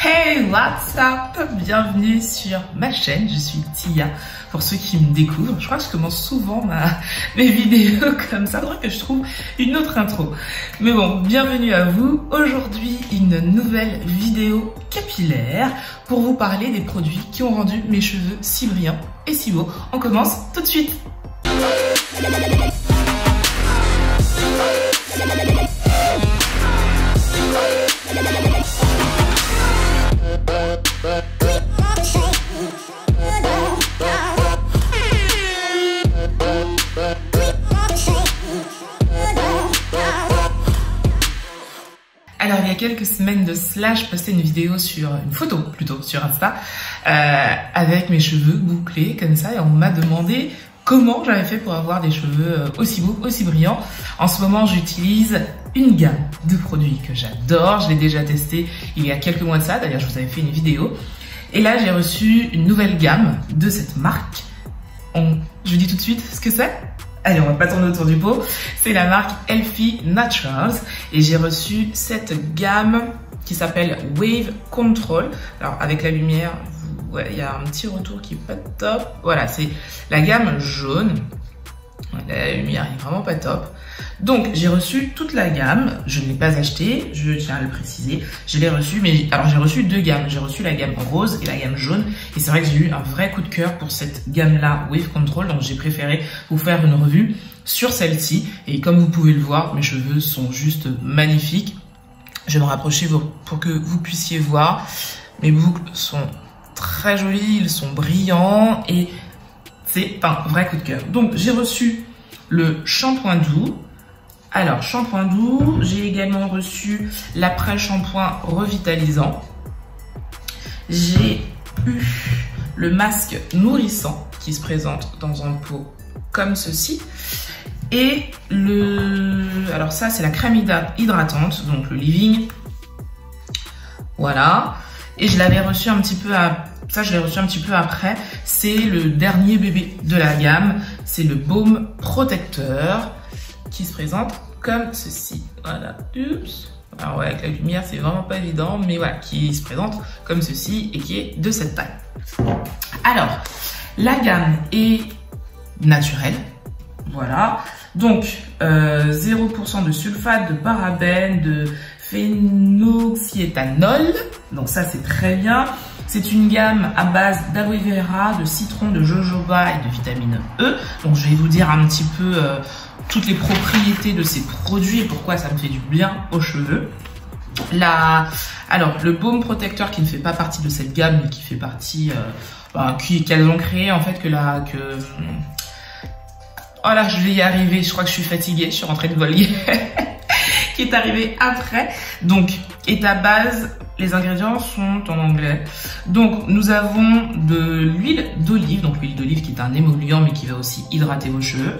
Hey, what's up? Bienvenue sur ma chaîne, je suis Tia. Pour ceux qui me découvrent, je crois que je commence souvent mes vidéos comme ça. Faudrait que je trouve une autre intro. Mais bon, bienvenue à vous. Aujourd'hui, une nouvelle vidéo capillaire pour vous parler des produits qui ont rendu mes cheveux si brillants et si beaux. On commence tout de suite. Alors il y a quelques semaines de cela, je postais une photo plutôt sur Insta avec mes cheveux bouclés comme ça et on m'a demandé comment j'avais fait pour avoir des cheveux aussi beaux, aussi brillants. En ce moment j'utilise une gamme de produits que j'adore, je l'ai déjà testé il y a quelques mois de ça, d'ailleurs je vous avais fait une vidéo. Et là j'ai reçu une nouvelle gamme de cette marque. Je vous dis tout de suite ce que c'est. Allez, on va pas tourner autour du pot. C'est la marque Healthy Naturals et j'ai reçu cette gamme qui s'appelle Wave Control. Alors avec la lumière, ouais, il y a un petit retour qui est pas top. Voilà, c'est la gamme jaune. La lumière est vraiment pas top. Donc j'ai reçu toute la gamme. Je ne l'ai pas acheté, je tiens à le préciser. Je l'ai reçu, mais alors j'ai reçu deux gammes. J'ai reçu la gamme rose et la gamme jaune. Et c'est vrai que j'ai eu un vrai coup de cœur pour cette gamme-là, Wave Control. Donc j'ai préféré vous faire une revue sur celle-ci. Et comme vous pouvez le voir, mes cheveux sont juste magnifiques. Je vais me rapprocher pour que vous puissiez voir. Mes boucles sont très jolies, ils sont brillants et c'est un vrai coup de cœur. Donc j'ai reçu le shampoing doux. Alors shampoing doux, j'ai également reçu l'après-shampoing revitalisant. J'ai eu le masque nourrissant qui se présente dans un pot comme ceci. Et alors ça c'est la crème hydratante, donc le Living. Voilà. Et je l'avais reçu un petit peu après. C'est le dernier bébé de la gamme. C'est le baume protecteur qui se présente comme ceci. Voilà. Oups. Alors ouais, avec la lumière, c'est vraiment pas évident, mais voilà, qui se présente comme ceci et qui est de cette taille. Alors, la gamme est naturelle. Voilà. Donc, 0% de sulfate, de parabènes, de phénoxyéthanol. Donc ça, c'est très bien. C'est une gamme à base d'aloe vera, de citron, de jojoba et de vitamine E. Donc je vais vous dire un petit peu toutes les propriétés de ces produits et pourquoi ça me fait du bien aux cheveux. Alors le baume protecteur qui ne fait pas partie de cette gamme mais qui fait partie, qu'elles ont créé en fait oh là, je vais y arriver, je crois que je suis fatiguée, je suis rentrée de vol qui est arrivé après. Donc, et à base, les ingrédients sont en anglais. Donc, nous avons de l'huile d'olive, donc l'huile d'olive qui est un émollient mais qui va aussi hydrater vos cheveux.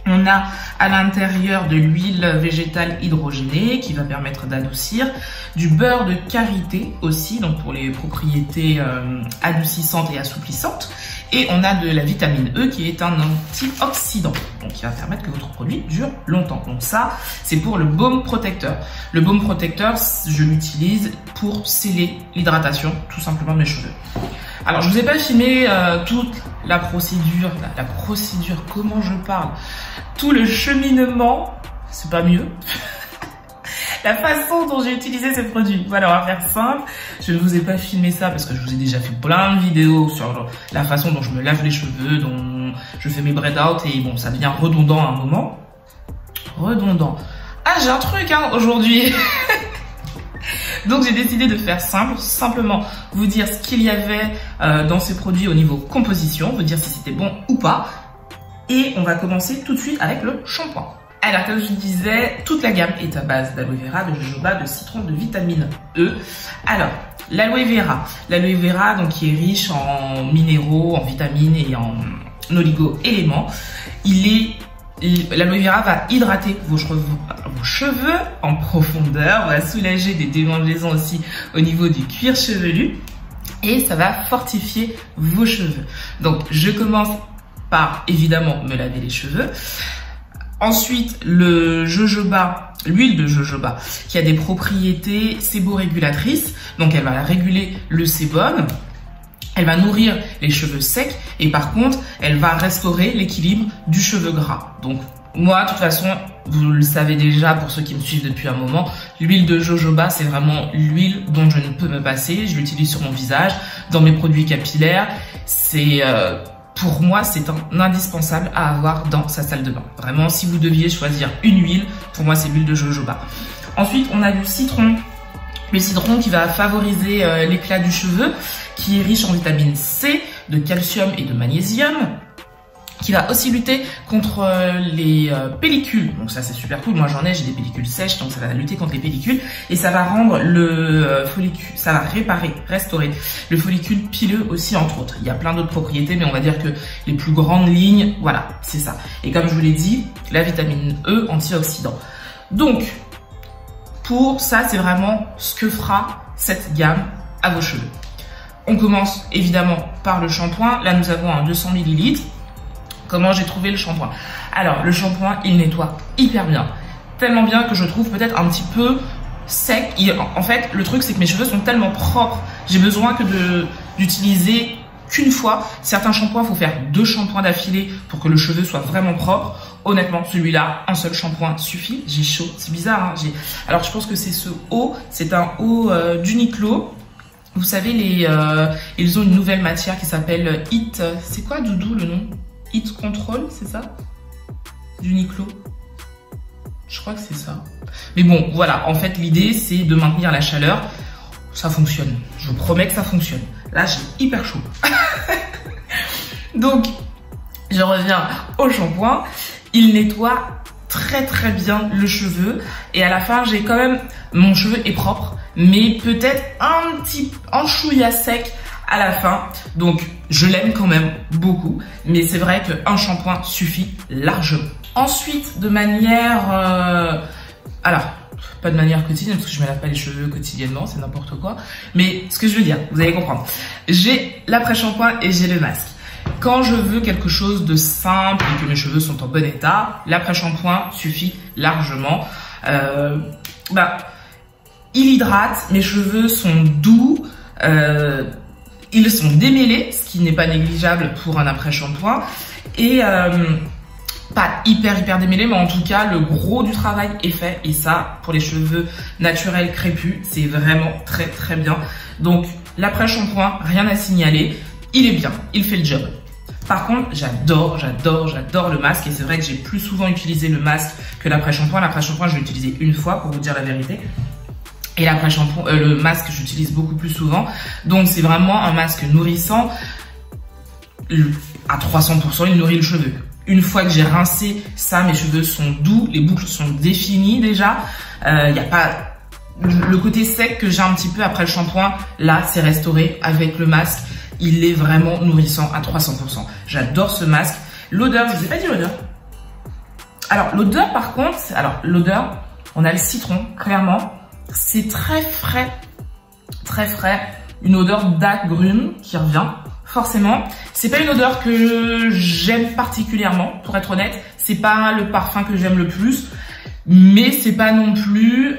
On a à l'intérieur de l'huile végétale hydrogénée qui va permettre d'adoucir, du beurre de karité aussi, donc pour les propriétés adoucissantes et assouplissantes. Et on a de la vitamine E qui est un antioxydant, donc qui va permettre que votre produit dure longtemps. Donc ça, c'est pour le baume protecteur. Le baume protecteur, je l'utilise pour sceller l'hydratation tout simplement de mes cheveux. Alors, je vous ai pas filmé toute la procédure, comment je parle, tout le cheminement, c'est pas mieux. La façon dont j'ai utilisé ces produits. Voilà, on va faire simple. Je ne vous ai pas filmé ça parce que je vous ai déjà fait plein de vidéos sur la façon dont je me lave les cheveux, dont je fais mes braid out et bon, ça devient redondant à un moment. Redondant. Ah, j'ai un truc aujourd'hui. Donc j'ai décidé de faire simple, simplement vous dire ce qu'il y avait dans ces produits au niveau composition, vous dire si c'était bon ou pas. Et on va commencer tout de suite avec le shampoing. Alors comme je vous disais, toute la gamme est à base d'aloe vera, de jojoba, de citron, de vitamine E. Alors, l'aloe vera donc qui est riche en minéraux, en vitamines et en oligo-éléments. L'aloe vera va hydrater vos cheveux en profondeur, va soulager des démangeaisons aussi au niveau du cuir chevelu et ça va fortifier vos cheveux. Donc je commence par évidemment me laver les cheveux. Ensuite, le jojoba l'huile de jojoba, qui a des propriétés séborégulatrices. Donc elle va réguler le sébum, elle va nourrir les cheveux secs et par contre, elle va restaurer l'équilibre du cheveu gras. Donc moi, de toute façon, vous le savez déjà pour ceux qui me suivent depuis un moment, l'huile de jojoba, c'est vraiment l'huile dont je ne peux me passer. Je l'utilise sur mon visage, dans mes produits capillaires. C'est pour moi, c'est un indispensable à avoir dans sa salle de bain. Vraiment, si vous deviez choisir une huile, pour moi, c'est l'huile de jojoba. Ensuite, on a du citron. Le citron qui va favoriser l'éclat du cheveu, qui est riche en vitamine C, de calcium et de magnésium, qui va aussi lutter contre les pellicules. Donc ça c'est super cool, moi j'en ai, j'ai des pellicules sèches, donc ça va lutter contre les pellicules et ça va rendre le follicule, ça va restaurer le follicule pileux aussi entre autres. Il y a plein d'autres propriétés mais on va dire que les plus grandes lignes, voilà, c'est ça. Et comme je vous l'ai dit, la vitamine E antioxydant. Donc pour ça c'est vraiment ce que fera cette gamme à vos cheveux. On commence évidemment par le shampoing. Là nous avons un 200 ml. Comment j'ai trouvé le shampoing? Alors, le shampoing, il nettoie hyper bien. Tellement bien que je trouve peut-être un petit peu sec. En fait, le truc, c'est que mes cheveux sont tellement propres. J'ai besoin que d'utiliser qu'une fois. Certains shampoings, il faut faire 2 shampoings d'affilée pour que le cheveu soit vraiment propre. Honnêtement, celui-là, un seul shampoing suffit. J'ai chaud. C'est bizarre, hein. Alors, je pense que c'est ce haut. C'est un haut d'Uniqlo. Vous savez, ils ont une nouvelle matière qui s'appelle Heat. C'est quoi, Doudou, le nom? Heat Control, c'est ça? d'Uniqlo. Je crois que c'est ça. Mais bon, voilà. En fait, l'idée, c'est de maintenir la chaleur. Ça fonctionne. Je vous promets que ça fonctionne. Là, j'ai hyper chaud. Donc, je reviens au shampoing. Il nettoie très très bien le cheveu. Et à la fin, j'ai quand même... Mon cheveu est propre, mais peut-être un chouïa sec à la fin. Donc, je l'aime quand même beaucoup. Mais c'est vrai qu'un shampoing suffit largement. Ensuite, de manière... alors, pas de manière quotidienne, parce que je me lave pas les cheveux quotidiennement, c'est n'importe quoi. Mais ce que je veux dire, vous allez comprendre. J'ai l'après-shampoing et j'ai le masque. Quand je veux quelque chose de simple et que mes cheveux sont en bon état, l'après-shampoing suffit largement. Il hydrate, mes cheveux sont doux, ils sont démêlés, ce qui n'est pas négligeable pour un après-shampoing. Et pas hyper démêlés, mais en tout cas, le gros du travail est fait. Et ça, pour les cheveux naturels crépus, c'est vraiment très très bien. Donc, l'après-shampoing, rien à signaler. Il est bien, il fait le job. Par contre, j'adore le masque. Et c'est vrai que j'ai plus souvent utilisé le masque que l'après-shampoing. L'après-shampoing, je l'ai utilisé une fois, pour vous dire la vérité. Et l'après-shampoing, le masque, j'utilise beaucoup plus souvent. Donc, c'est vraiment un masque nourrissant. À 300%, il nourrit le cheveu. Une fois que j'ai rincé ça, mes cheveux sont doux, les boucles sont définies déjà. Il n'y a pas le côté sec que j'ai un petit peu après le shampoing. Là, c'est restauré avec le masque. Il est vraiment nourrissant à 300%. J'adore ce masque. L'odeur, je vous ai pas dit l'odeur. Alors, l'odeur par contre, l'odeur, on a le citron, clairement. C'est très frais, une odeur d'agrumes qui revient, forcément. C'est pas une odeur que j'aime particulièrement, pour être honnête. C'est pas le parfum que j'aime le plus, mais c'est pas non plus,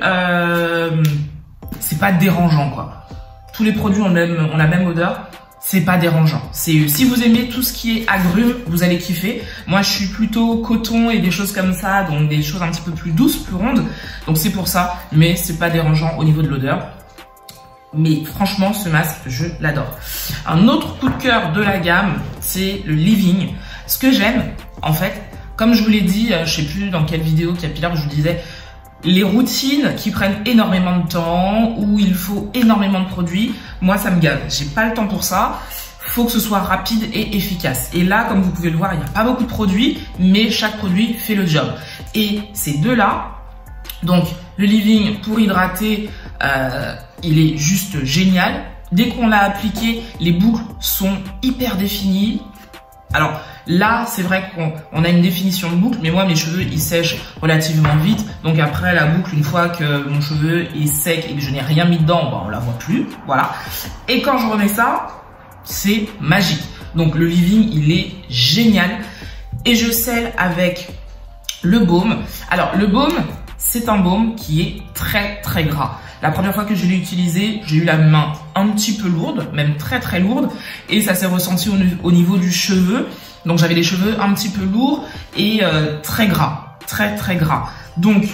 c'est pas dérangeant quoi. Tous les produits ont la même odeur, c'est pas dérangeant. Si vous aimez tout ce qui est agrumes, vous allez kiffer. Moi, je suis plutôt coton et des choses comme ça, donc des choses un petit peu plus douces, plus rondes. Donc c'est pour ça, mais c'est pas dérangeant au niveau de l'odeur. Mais franchement, ce masque, je l'adore. Un autre coup de cœur de la gamme, c'est le Living. Ce que j'aime, en fait, comme je vous l'ai dit, je sais plus dans quelle vidéo capillaire je vous disais, les routines qui prennent énormément de temps, où il faut énormément de produits, moi ça me gave. J'ai pas le temps pour ça. Faut que ce soit rapide et efficace. Et là, comme vous pouvez le voir, il n'y a pas beaucoup de produits, mais chaque produit fait le job. Et ces deux-là, donc le Living pour hydrater, il est juste génial. Dès qu'on l'a appliqué, les boucles sont hyper définies. Alors là, c'est vrai qu'on a une définition de boucle, mais moi, mes cheveux, ils sèchent relativement vite. Donc après, la boucle, une fois que mon cheveu est sec et que je n'ai rien mis dedans, on la voit plus. Voilà. Et quand je remets ça, c'est magique. Donc le Living, il est génial. Et je scelle avec le baume. Alors le baume, c'est un baume qui est très très gras. La première fois que je l'ai utilisé, j'ai eu la main un petit peu lourde, même très très lourde, et ça s'est ressenti au niveau du cheveu. Donc j'avais les cheveux un petit peu lourds et très gras, très très gras. Donc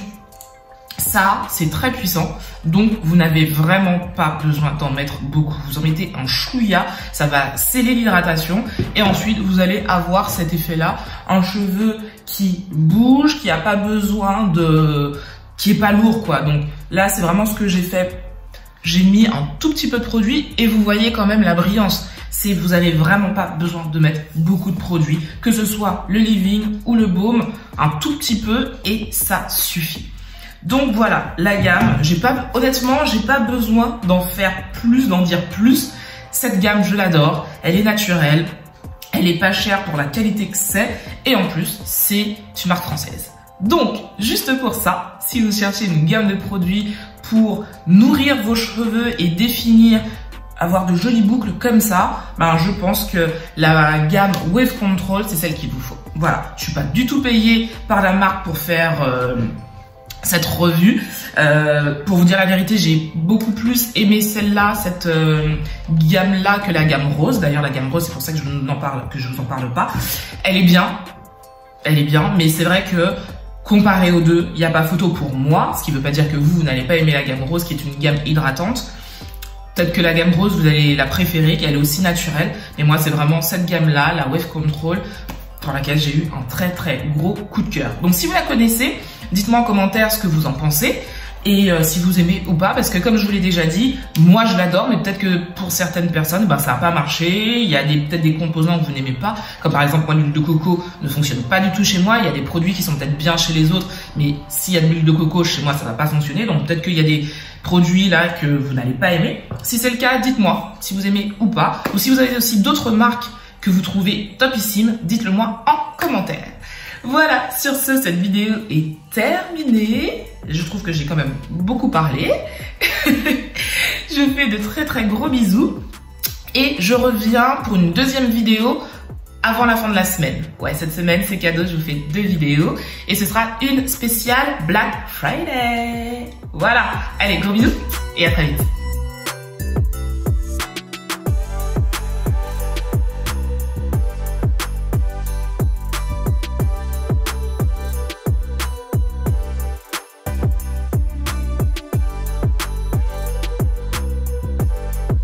ça, c'est très puissant, donc vous n'avez vraiment pas besoin d'en mettre beaucoup. Vous en mettez un chouïa, ça va sceller l'hydratation et ensuite vous allez avoir cet effet-là, un cheveu qui bouge, qui n'a pas besoin qui est pas lourd quoi. Donc là, c'est vraiment ce que j'ai fait. J'ai mis un tout petit peu de produit et vous voyez quand même la brillance. Vous n'avez vraiment pas besoin de mettre beaucoup de produits, que ce soit le leave-in ou le baume, un tout petit peu et ça suffit. Donc voilà, la gamme, honnêtement, j'ai pas besoin d'en faire plus, d'en dire plus. Cette gamme, je l'adore, elle est naturelle, elle est pas chère pour la qualité que c'est et en plus, c'est une marque française. Donc, juste pour ça, si vous cherchez une gamme de produits pour nourrir vos cheveux et définir, avoir de jolies boucles comme ça, ben je pense que la gamme Wave Control, c'est celle qu'il vous faut. Voilà, je suis pas du tout payée par la marque pour faire cette revue. Pour vous dire la vérité, j'ai beaucoup plus aimé celle-là, cette gamme-là que la gamme rose. D'ailleurs, la gamme rose, c'est pour ça que je vous en parle pas. Elle est bien, mais c'est vrai que comparé aux deux, il n'y a pas photo pour moi, ce qui ne veut pas dire que vous n'allez pas aimer la gamme rose, qui est une gamme hydratante. Peut-être que la gamme rose, vous allez la préférer, qu'elle est aussi naturelle. Mais moi, c'est vraiment cette gamme-là, la Wave Control, pour laquelle j'ai eu un très très gros coup de cœur. Donc si vous la connaissez, dites-moi en commentaire ce que vous en pensez et si vous aimez ou pas, parce que comme je vous l'ai déjà dit, moi je l'adore, mais peut-être que pour certaines personnes, bah, ça n'a pas marché. Il y a peut-être des composants que vous n'aimez pas, comme par exemple moi l'huile de coco ne fonctionne pas du tout chez moi. Il y a des produits qui sont peut-être bien chez les autres, mais s'il y a de l'huile de coco chez moi, ça va pas fonctionner. Donc peut-être qu'il y a des produits là que vous n'allez pas aimer. Si c'est le cas, dites-moi si vous aimez ou pas, ou si vous avez aussi d'autres marques que vous trouvez topissimes, dites-le moi en commentaire. Voilà, sur ce, cette vidéo est terminée. Je trouve que j'ai quand même beaucoup parlé. Je vous fais de très très gros bisous. Et je reviens pour une deuxième vidéo avant la fin de la semaine. Ouais, cette semaine, c'est cadeau, je vous fais 2 vidéos. Et ce sera une spéciale Black Friday. Voilà, allez, gros bisous et à très vite.